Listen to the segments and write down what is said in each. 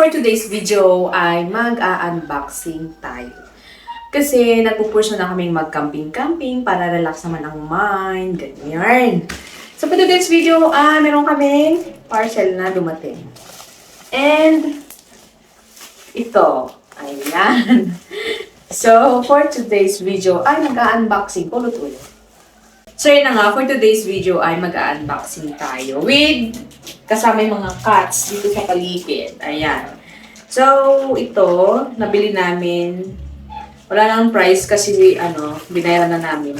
for today's video ay mag-a-unboxing tayo. Kasi nagpupursyo na kaming mag-camping-camping para relax naman ang mind, ganyan. So for today's video ay meron kaming parcel na dumating. And ito, ayan. So for today's video ay mag-a-unboxing ulit-ulit. So yun na nga, for today's video ay mag-a-unboxing tayo with kasama yung mga cats dito sa paligid. Ayan. So, ito, nabili namin. Wala nang price kasi, binayaran na namin.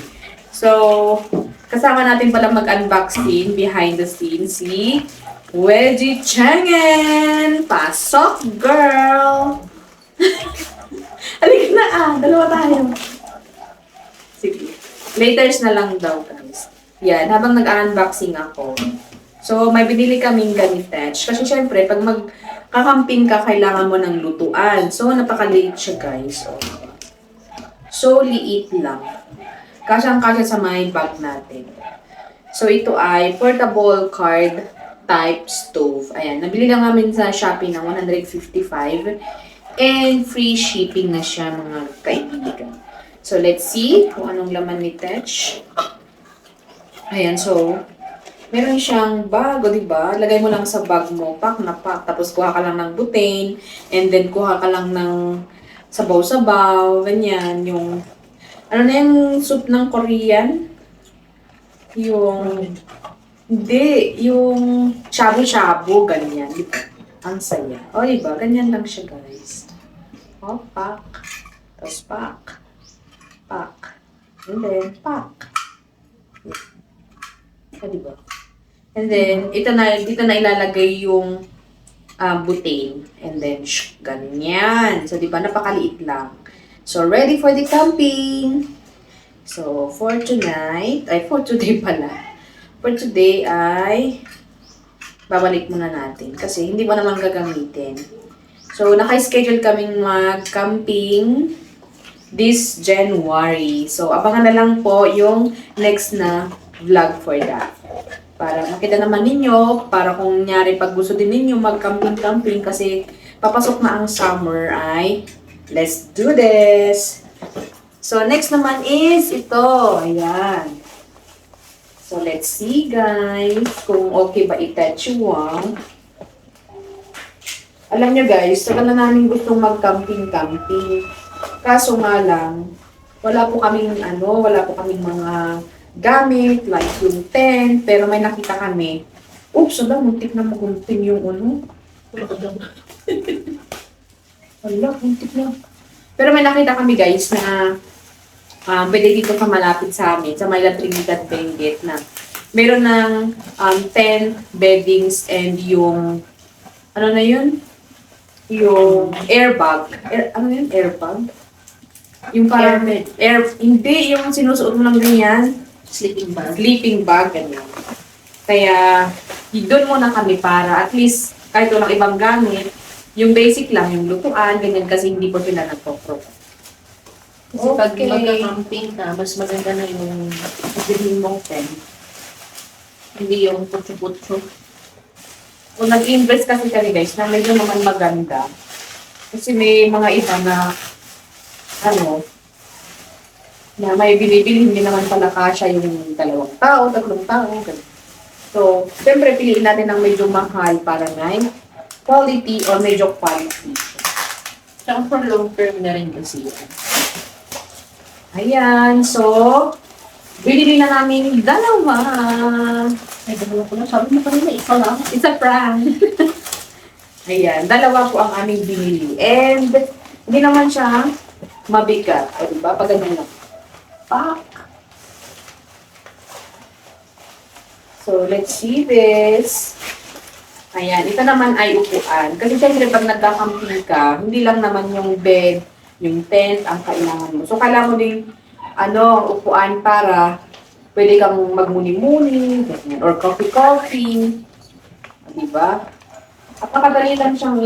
So, kasama natin pala mag-unboxing behind the scenes si Wedgie Chengen! Pasok, girl! Halika na dalawa tayo. Sige. Laters na lang daw, guys. Yan, habang nag-unboxing ako. So, may binili kaming ganitech. Kasi syempre, pag magkakamping ka, kailangan mo ng lutuan. So, napakaliit siya, guys. So, liit lang. Kasyang-kasya sa may bag natin. So, ito ay portable card type stove. Ayan, nabili lang namin sa Shopee ng 155. And free shipping na siya, mga kaibigan. So, let's see kung anong laman ni Tech. Ayan, so, meron siyang bag, diba? Lagay mo lang sa bag mo, pack na pack. Tapos, kuha ka lang ng butane. And then, kuha ka lang ng sabaw-sabaw. Ganyan, yung, ano na yung soup ng Korean? Hindi, yung shabu-shabu, ganyan. Diba? Ang saya. O, diba? Ganyan lang siya, guys. O, pack. Tapos, pack. Pack. And then, pack. Diba? And then, dito na ilalagay yung butane. And then, ganyan. So, diba? Napakaliit lang. So, ready for the camping. So, for today pala. For today ay babalik muna natin. Kasi, hindi mo naman gagamitin. So, naka-schedule kaming mag-camping this January. So, abangan na lang po yung next na vlog for that. Para makita naman ninyo, para kung nyari pag gusto din ninyo mag-camping-camping kasi papasok na ang summer ay let's do this! So, next naman is ito. Ayan. So, let's see guys kung okay ba i-tetsuwang. Alam nyo guys, tagal na namin gustong mag-camping-camping. Kaso nga lang, wala po kaming mga gamit, like yung tent, pero may nakita kami. Oops, muntik na magunting yung Wala, muntik na. Pero may nakita kami guys na pwede dito ka malapit sa amin, sa Mayla Trinidad Benguet na meron ng tent, beddings, and yung, ano na yun? Yung airbag. Airbag? Yung parang hindi, yung sinusuot mo lang ganyan. Sleeping bag. Sleeping bag, ganyan. Kaya, doon muna kami para at least, kahit walang ibang gamit, yung basic lang, yung lutuan, ganyan, kasi hindi po sila nagpo-pro. Kasi pag magka-camping ka, mas maganda na yung bilhin mong tent. Hindi yung putyo-putyo. Kung nag-invest kasi kami guys, na medyo naman maganda. Kasi may mga iba na, na may binibili, hindi naman pala kasya yung 2 tao, 3 tao, ganun. So, siyempre, piliin natin ng medyo mahal para may quality or medyo quality. Tsaka for long term na rin kasi. Ayan, so, binili na namin 2. Ay, dalawa ko na. Sabi mo kanina, isa lang. It's a prank. Ayan, 2 po ang aming binili. And, hindi naman siya mabigat. O, diba? Pag ganyan lang. Pak! So, let's see this. Ayan, ito naman ay upuan. Kasi syempre, pag nagkakamping ka, hindi lang naman yung bed, yung tent ang kailangan mo. So, kailangan mo din, upuan para pwede kang magmuni-muni, or coffee-coffee. Diba? At nakadali lang siyang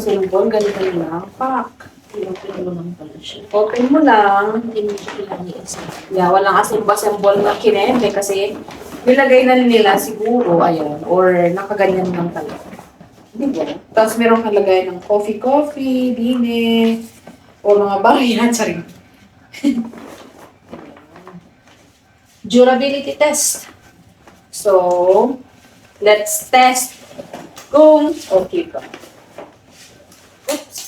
simbol, ganito lang. Pak! Open mo lang pala siya. Open mo lang. Hindi mo siya kailangan i-isa. Yeah, walang assemble na kineme kasi nilagay na nila siguro, ayan, or nakaganyan lang talaga. Diba? Tapos meron kalagay ng coffee, dine, o mga bayan, saring. Durability test. So, let's test kung okay ba. Oops.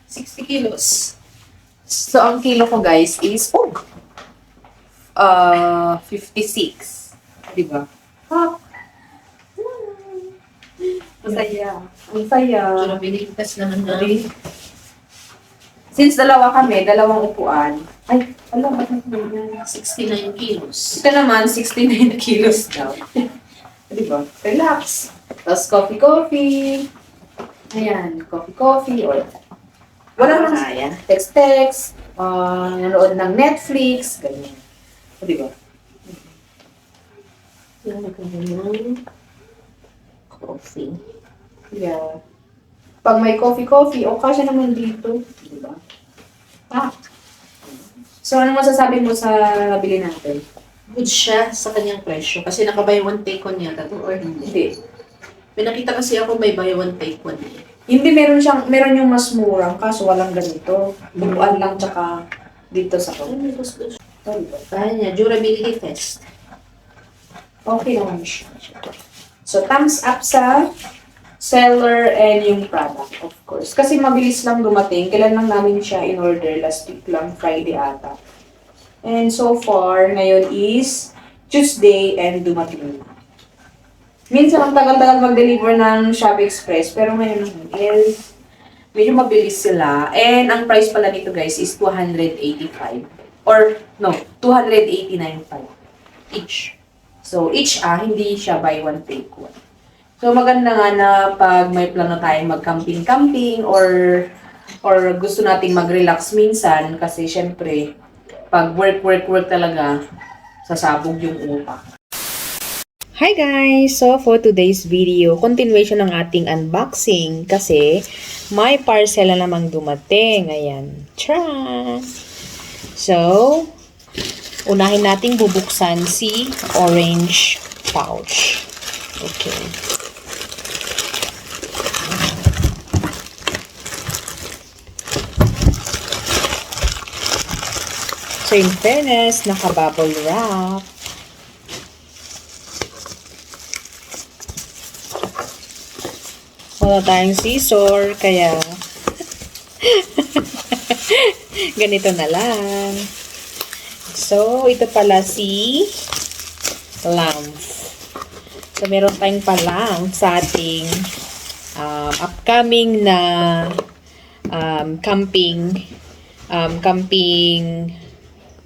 60 kilos. So, ang kilo ko guys is, 56. Diba? Ah. Masaya. Ang saya. Durability test naman na. Since dalawa kami, dalawang upuan. Ay, alam, ba't yan? 69 kilos. Ito naman, 69 kilos daw. Diba? Relax. Tapos coffee. Ayan, coffee. Or, wala nang Kaya. text, nanood ng Netflix, ganyan. Diba? Yan, nagkaroon ng coffee. Yeah. Pag may coffee, o kasya naman dito. Diba? Ah. So, ano masasabi mo sa nabili natin? Good siya sa kanyang presyo. Kasi naka-buy one take one yata to or hindi. Hindi. May nakita kasi ako may buy one take one. Hindi, meron yung mas murang, kaso walang ganito. Bukuan lang, tsaka dito sa ko. Kaya niya, durability test. Okay naman siya. So, thumbs up sa seller and yung product, of course. Kasi mabilis lang dumating. Kailan lang namin siya in order? Last week lang, Friday ata. And so far, ngayon is Tuesday and dumating. Minsan ang tagal-tagal mag-deliver ng Shopee Express, pero ngayon naman is medyo mabilis sila. And ang price pala nito guys is 285. Or, no, 289.5 each. So, each hindi siya buy one, take one. So, maganda nga na pag may plano tayong mag-camping-camping or gusto nating mag-relax minsan kasi syempre, pag work talaga, sasabog yung utak. Hi guys! So, for today's video, continuation ng ating unboxing kasi may parcel na namang dumating. Ayan. Tara! So, unahin nating bubuksan si orange pouch. Okay. So, in fairness, naka-bubble wrap. Wala tayong scissor, kaya ganito na lang. So, ito pala si lamp. So, meron tayong palang sa ating upcoming na camping,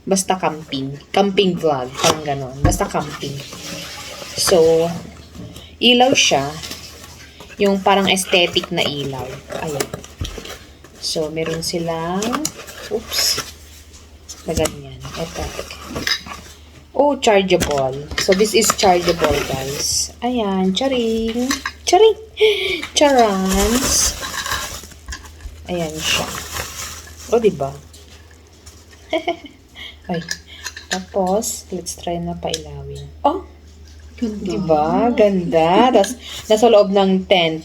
basta camping vlog, parang ganon, basta camping. So, ilaw siya, yung parang aesthetic na ilaw. Ayan. So, meron silang, na ganyan. Ito. Oh, chargeable. So, this is chargeable, guys. Ayan, charing. Charans. Ayan siya. O, diba? Ay. Tapos, let's try na pailawin. Oh! Diba? Ganda. Tapos, nasa loob ng tent.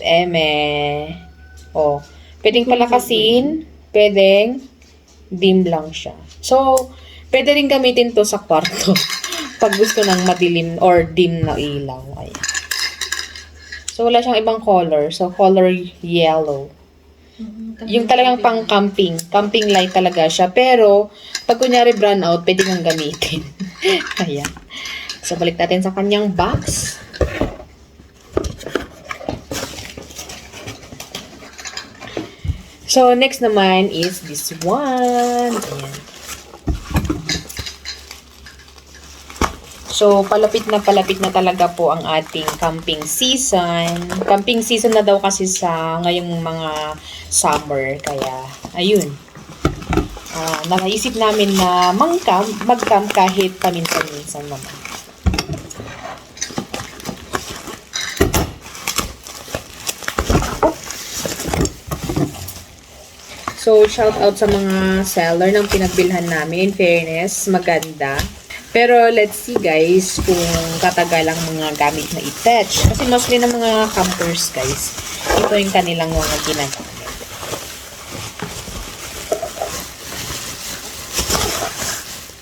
Oh. Pwedeng palakasin. Pwedeng dim lang siya. So, pwede rin gamitin to sa kwarto. Pag gusto ng madilim or dim na ilaw. Ayan. So, wala siyang ibang color. So, color yellow. Yung talagang pang camping. Camping light talaga siya. Pero, pag kunyari brown out, pwede kang gamitin. Ayan. So, balik natin sa kanyang box. So, next naman is this one. Ayan. So, palapit na talaga po ang ating camping season. Camping season na daw kasi sa ngayong mga summer. Kaya, ayun. Naisip namin na mag-camp kahit paminsan-minsan naman. So, shout out sa mga seller ng pinagbilhan namin. In fairness, maganda. Pero let's see guys kung tatagal ang mga gamit na i-touch. Kasi mostly ng mga campers guys, ito yung kanilang mga ginagawa.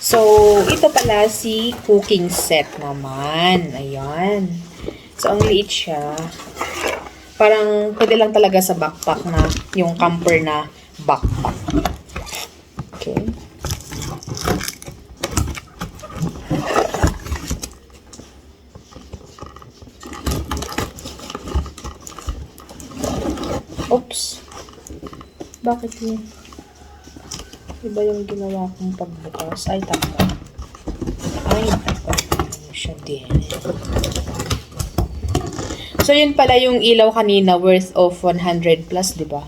So, ito pala si cooking set naman. Ayan. So, ang liit siya. Parang pwede lang talaga sa backpack na, yung camper na backpack. Okay. Oops. Bakit yun? Iba yung ginawa kong pagbukas. Ay, tama. Ay, siya din. So, yun pala yung ilaw kanina worth of 100 plus, di ba?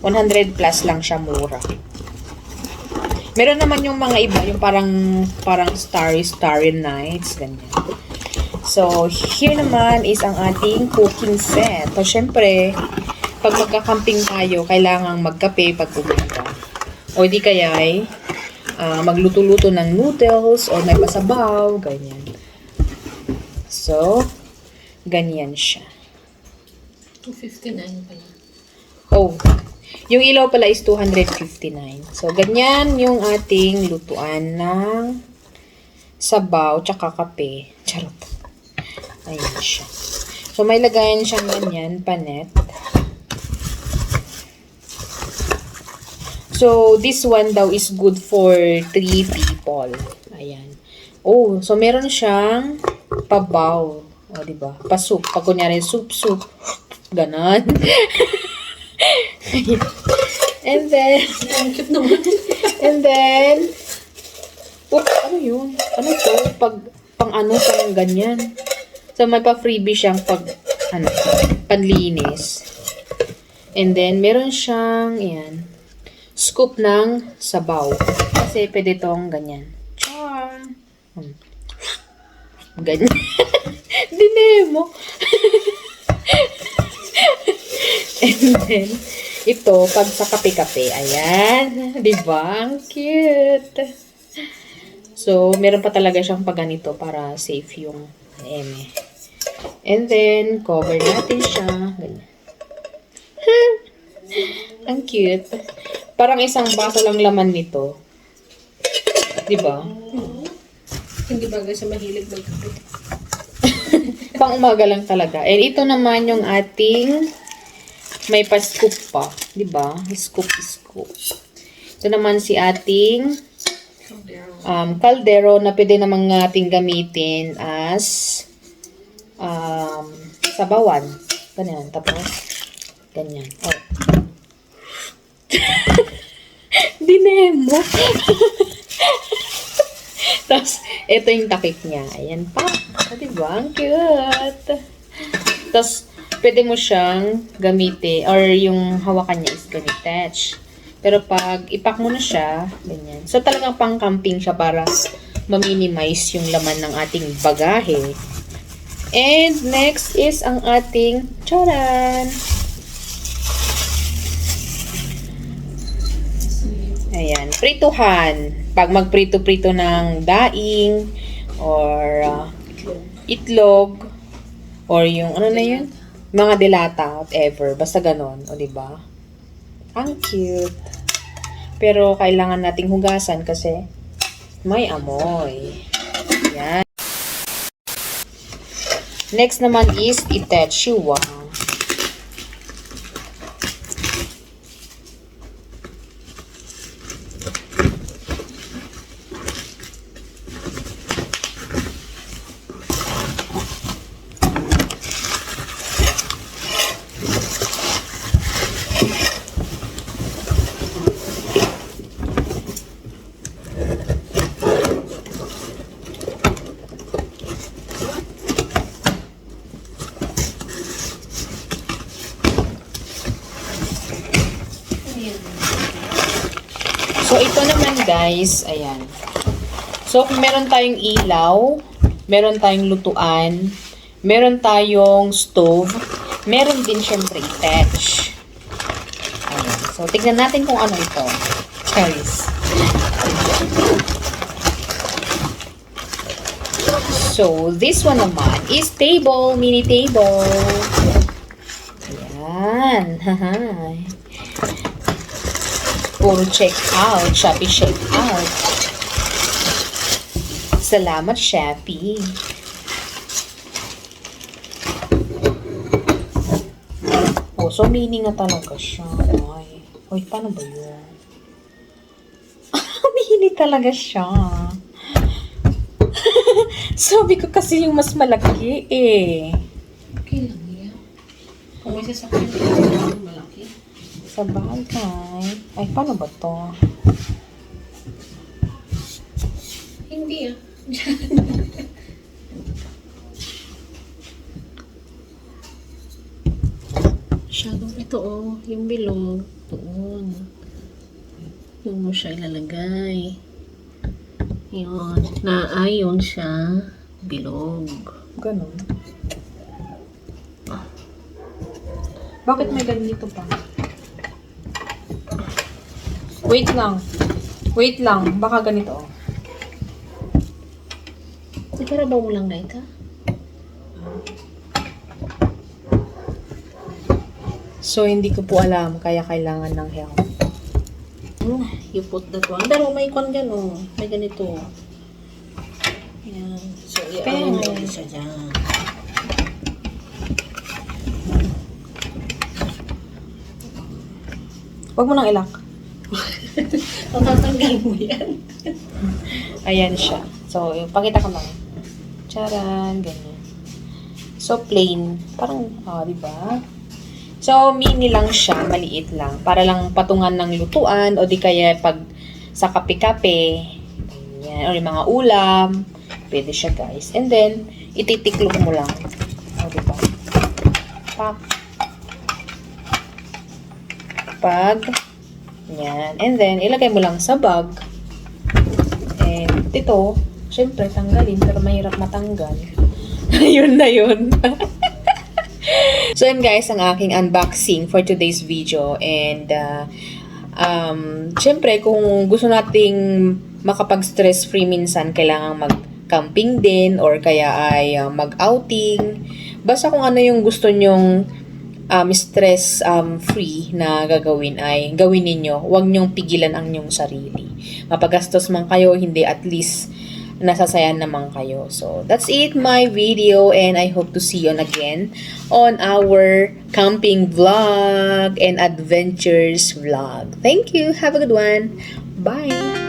100 plus lang siya mura. Meron naman yung mga iba, yung parang starry nights, ganyan. So, here naman is ang ating cooking set. So, syempre, pag magka-camping tayo, kailangang magkape pag umaga. O di kaya ay magluto-luto ng noodles o may pasabaw, ganyan. So, ganyan siya. 259 pala. Oh, yung ilaw pala is 259. So, ganyan yung ating lutuan ng sabaw tsaka kape. Charot. Ayan siya. So, may lagayan siyang ganyan, panet. So, this one daw is good for 3 people. Ayan. Oh, so meron siyang pabaw. O, diba? Pa-soup. Pag kunyari, soup. Ganon. And then, and then, ano yun? Ano to? Pang ganyan. So, may pa-freebie siyang panlinis. And then, meron siyang, ayan, scoop ng sabaw. Kasi pwede tong ganyan. Char! Ganyan. Dinemo. And then, ito, pag sa kape-kape, ayan. Diba? Ang cute. So, meron pa talaga siyang pag ganito para safe yung eme. And then, cover natin siya. Ganyan. Ang cute. Parang isang baso lang laman nito. Diba? Hindi bagay sa mahilig magkape. Pang umaga lang talaga. And ito naman yung ating may pa-scoop pa. Diba? Scoop. Ito naman si ating kaldero na pwede namang ating gamitin as sabawan. Ganyan. Tapos, ganyan. Oh. Dinemo. Tapos, ito yung takip niya. Ayan pa. Diba? Ang cute. Tapos, pwede mo siyang gamitin or yung hawakan niya is ganitech. Pero pag ipak mo na siya, ganyan. So, talagang pang-camping siya para ma-minimize yung laman ng ating bagahe. And next is ang ating charan! Ayan, prituhan. Pag magprito-prito ng daing or itlog or yung ano na yun? Mga delata, whatever. Basta ganon, o diba? Ang cute. Pero kailangan nating hugasan kasi may amoy. Ayan. Next naman is Itachiwa. So, ito naman guys, ayan. So, kung meron tayong ilaw, meron tayong lutuan, meron tayong stove, meron din syempre attach. Ayan. So, tignan natin kung ano ito. Cherries. So, this one naman is table, mini table. Ayan. Puro check out, Shopee check out. Salamat, Shopee. Oh, so mini nga talaga siya. Ay, paano ba yun? Mini talaga siya. Sabi ko kasi yung mas malaki eh. Okay lang yan. Kung may sasakyan ka, malaki. Sa bagay. Ay, paano ba to? Hindi ah. Shadow ito oh, yung bilog. Doon. Doon mo siya ilalagay. Yun. Naayon siya. Bilog. Ganon. Bakit may ganito pa? Wait lang. Wait lang. Baka ganito. Ikarabaw mo lang na ito. So, hindi ko po alam. Kaya kailangan ng help. You put that one. Pero may kon gano. May ganito. Yan. So, Kaya i-align nga. mo siya dyan. Huwag mo nang ilak. Patatanggalin mo yan. Ayan siya. So, pakita ko lang. Charan, ganyan. So, plain. Parang, di ba? So, mini lang siya, maliit lang. Para lang patungan ng lutuan o di kaya pag sa kape-kape. Ganyan. O yung mga ulam. Pwede siya, guys. And then, ititiklop mo lang. O, di ba? Pak. Pag. Yan. And then, ilagay mo lang sa bag. And ito, syempre, tanggalin. Pero mahirap matanggal. Yun na yun. So, yun guys, ang aking unboxing for today's video. And, syempre, kung gusto nating makapag-stress-free minsan, kailangan mag-camping din or kaya ay mag-outing. Basta kung ano yung gusto nyong stress-free na gagawin ay gawin ninyo. Huwag nyong pigilan ang nyong sarili. Mapagastos man kayo, hindi, at least nasasayan naman kayo. So, that's it, my video, and I hope to see you again on our camping vlog and adventures vlog. Thank you. Have a good one. Bye.